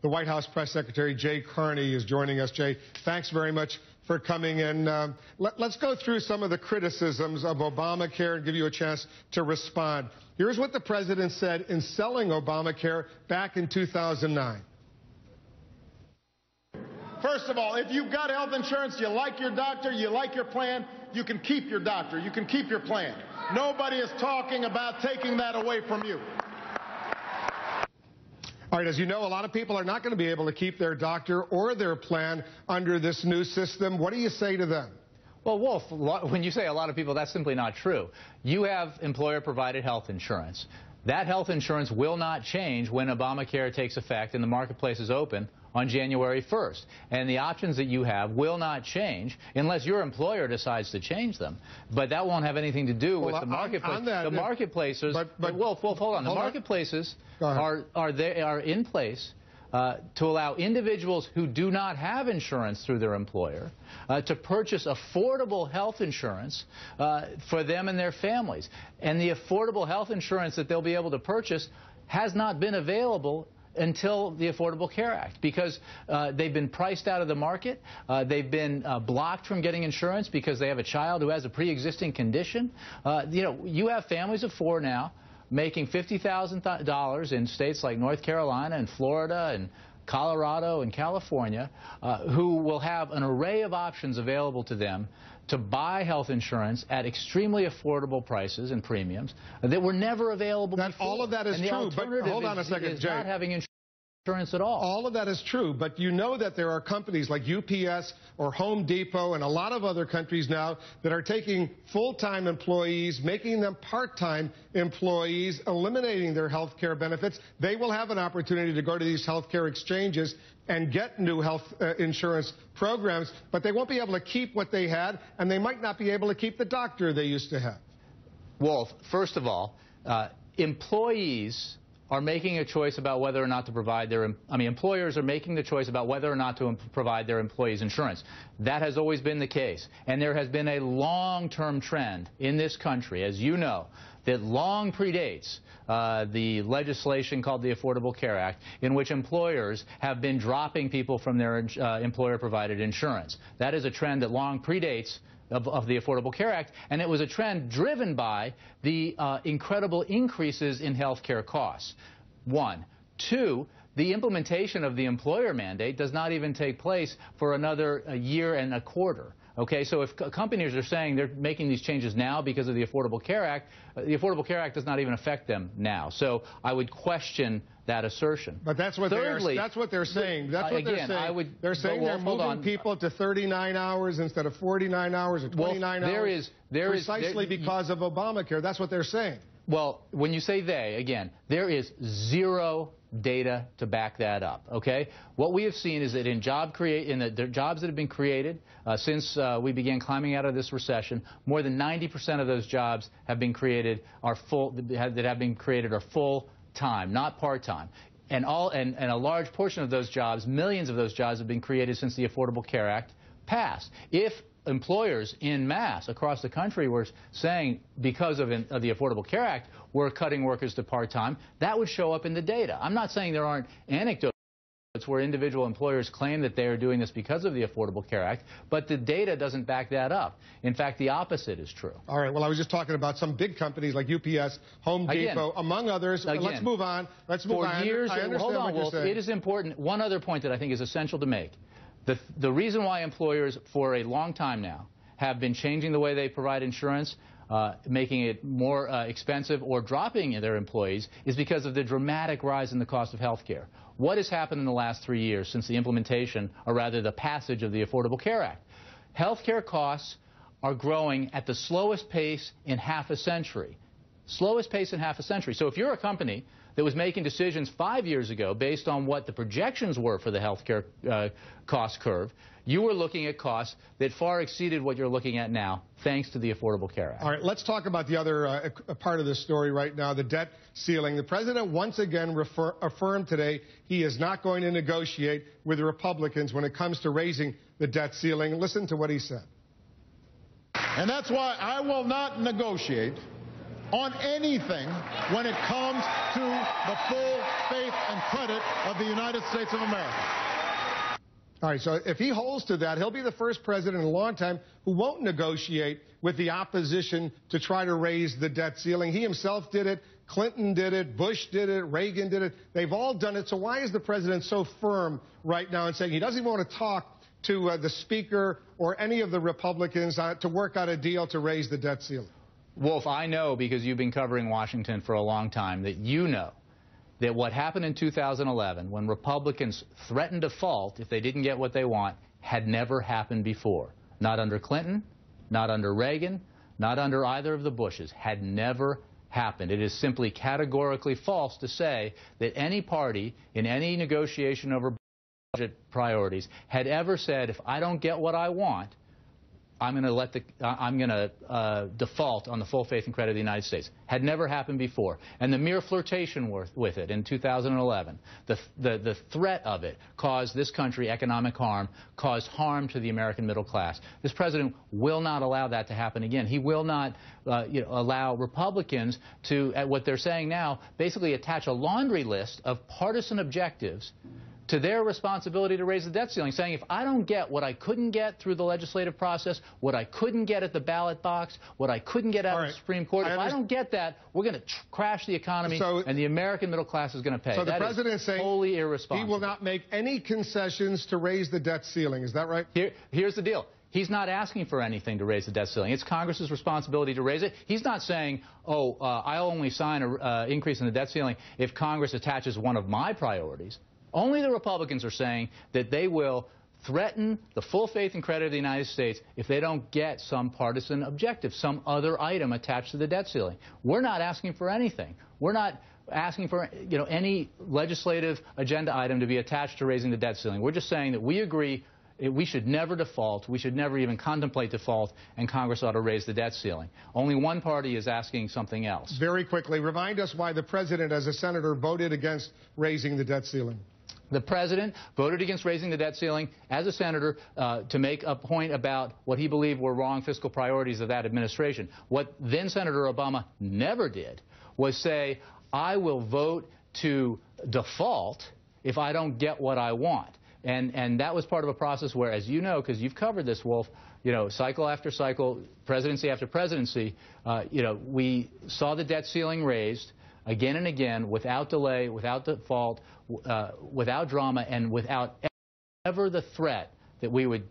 The White House Press Secretary Jay Carney is joining us. Jay, thanks very much for coming in. Let's go through some of the criticisms of Obamacare and give you a chance to respond. Here's what the president said in selling Obamacare back in 2009. First of all, if you've got health insurance, you like your doctor, you like your plan, you can keep your doctor, you can keep your plan. Nobody is talking about taking that away from you. All right, as you know, a lot of people are not going to be able to keep their doctor or their plan under this new system. What do you say to them? Well, Wolf, when you say a lot of people, that's simply not true. You have employer-provided health insurance. That health insurance will not change when Obamacare takes effect and the marketplace is open on January 1st. And the options that you have will not change unless your employer decides to change them. But that won't have anything to do with the marketplace. The marketplaces, Wolf, hold on. The marketplaces are in place to allow individuals who do not have insurance through their employer to purchase affordable health insurance for them and their families. And the affordable health insurance that they'll be able to purchase has not been available until the Affordable Care Act, because they've been priced out of the market. They've been blocked from getting insurance because they have a child who has a pre-existing condition. You have families of four now making $50,000 in states like North Carolina and Florida and Colorado and California who will have an array of options available to them to buy health insurance at extremely affordable prices and premiums that were never available before. All of that is true, but hold on a second, Jay. Not having insurance at all. All of that is true, but you know that there are companies like UPS or Home Depot and a lot of other countries now that are taking full-time employees, making them part-time employees, eliminating their health care benefits. They will have an opportunity to go to these health care exchanges and get new health insurance programs, but they won't be able to keep what they had, and they might not be able to keep the doctor they used to have. Wolf, first of all, employees are making a choice about whether or not to provide employers are making the choice about whether or not to provide their employees insurance. That has always been the case. And there has been a long-term trend in this country, as you know, that long predates the legislation called the Affordable Care Act, in which employers have been dropping people from their employer-provided insurance. That is a trend that long predates of the Affordable Care Act, and it was a trend driven by the incredible increases in health care costs. One. Two, the implementation of the employer mandate does not even take place for another year and a quarter. Okay, so if companies are saying they're making these changes now because of the Affordable Care Act, the Affordable Care Act does not even affect them now. So I would question that assertion. But that's what they're saying. That's what they're saying. They're saying they're moving people to 39 hours instead of 49 hours or 29 hours. Precisely because of Obamacare. That's what they're saying. Well, when you say they, again, there is zero data to back that up, okay? What we have seen is that in the jobs that have been created since we began climbing out of this recession, more than 90% of those jobs have been created are full-time, not part-time. And a large portion of those jobs, millions of those jobs, have been created since the Affordable Care Act passed. If employers en masse across the country were saying, because of the Affordable Care Act, we're cutting workers to part-time, that would show up in the data. I'm not saying there aren't anecdotes where individual employers claim that they are doing this because of the Affordable Care Act, but the data doesn't back that up. In fact, the opposite is true. All right, well, I was just talking about some big companies like UPS, Home Depot, among others. Let's move on. Let's move on. Years, hold on, Wolf. It is important. One other point that I think is essential to make. The reason why employers for a long time now have been changing the way they provide insurance, making it more expensive or dropping their employees, is because of the dramatic rise in the cost of health care. What has happened in the last 3 years since the implementation, or rather the passage of the Affordable Care Act? Health care costs are growing at the slowest pace in half a century. Slowest pace in half a century. So if you're a company that was making decisions 5 years ago based on what the projections were for the health care cost curve, you were looking at costs that far exceeded what you're looking at now, thanks to the Affordable Care Act. All right, let's talk about the other part of this story right now, the debt ceiling. The president once again affirmed today he is not going to negotiate with the Republicans when it comes to raising the debt ceiling. Listen to what he said. And that's why I will not negotiate on anything when it comes to the full faith and credit of the United States of America. All right, so if he holds to that, he'll be the first president in a long time who won't negotiate with the opposition to try to raise the debt ceiling. He himself did it. Clinton did it. Bush did it. Reagan did it. They've all done it. So why is the president so firm right now in saying he doesn't even want to talk to the Speaker or any of the Republicans to work out a deal to raise the debt ceiling? Wolf, I know, because you've been covering Washington for a long time, that you know that what happened in 2011 when Republicans threatened default if they didn't get what they want had never happened before. Not under Clinton, not under Reagan, not under either of the Bushes. Had never happened. It is simply categorically false to say that any party in any negotiation over budget priorities had ever said, if I don't get what I want, I'm going to default on the full faith and credit of the United States. Had never happened before. And the mere flirtation with it in 2011, the threat of it caused this country economic harm, caused harm to the American middle class. This president will not allow that to happen again. He will not allow Republicans to, at what they're saying now, basically attach a laundry list of partisan objectives to their responsibility to raise the debt ceiling, saying if I don't get what I couldn't get through the legislative process, what I couldn't get at the ballot box, what I couldn't get out of the Supreme Court, if I don't get that, we're going to crash the economy, and the American middle class is going to pay. So the president is saying wholly irresponsible. He will not make any concessions to raise the debt ceiling. Is that right? Here's the deal. He's not asking for anything to raise the debt ceiling. It's Congress's responsibility to raise it. He's not saying, oh, I'll only sign an increase in the debt ceiling if Congress attaches one of my priorities. Only the Republicans are saying that they will threaten the full faith and credit of the United States if they don't get some partisan objective, some other item attached to the debt ceiling. We're not asking for anything. We're not asking for any legislative agenda item to be attached to raising the debt ceiling. We're just saying that we agree we should never default, we should never even contemplate default, and Congress ought to raise the debt ceiling. Only one party is asking something else. Very quickly, remind us why the president, as a senator, voted against raising the debt ceiling. The president voted against raising the debt ceiling as a senator to make a point about what he believed were wrong fiscal priorities of that administration. What then Senator Obama never did was say, I will vote to default if I don't get what I want. And that was part of a process where, as you know, because you've covered this, Wolf, cycle after cycle, presidency after presidency, we saw the debt ceiling raised again and again, without delay, without default, without drama, and without ever the threat that we would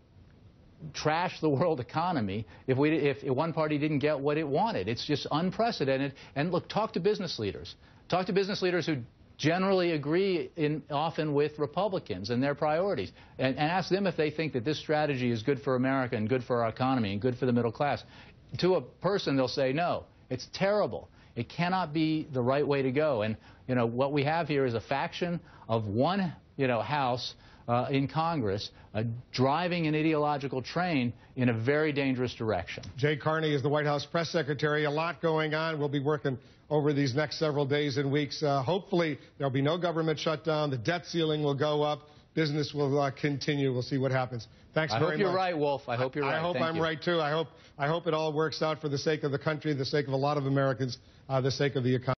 trash the world economy if one party didn't get what it wanted. It's just unprecedented. And look, talk to business leaders. Talk to business leaders who generally agree often with Republicans and their priorities, and ask them if they think that this strategy is good for America and good for our economy and good for the middle class. To a person, they'll say, no, it's terrible. It cannot be the right way to go. And what we have here is a faction of one House in Congress driving an ideological train in a very dangerous direction. Jay Carney is the White House press secretary. A lot going on. We'll be working over these next several days and weeks. Hopefully there'll be no government shutdown. The debt ceiling will go up. Business will continue. We'll see what happens. Thanks very much. I hope you're right, Wolf. I hope you're right. I hope I'm right, too. I hope it all works out for the sake of the country, the sake of a lot of Americans, the sake of the economy.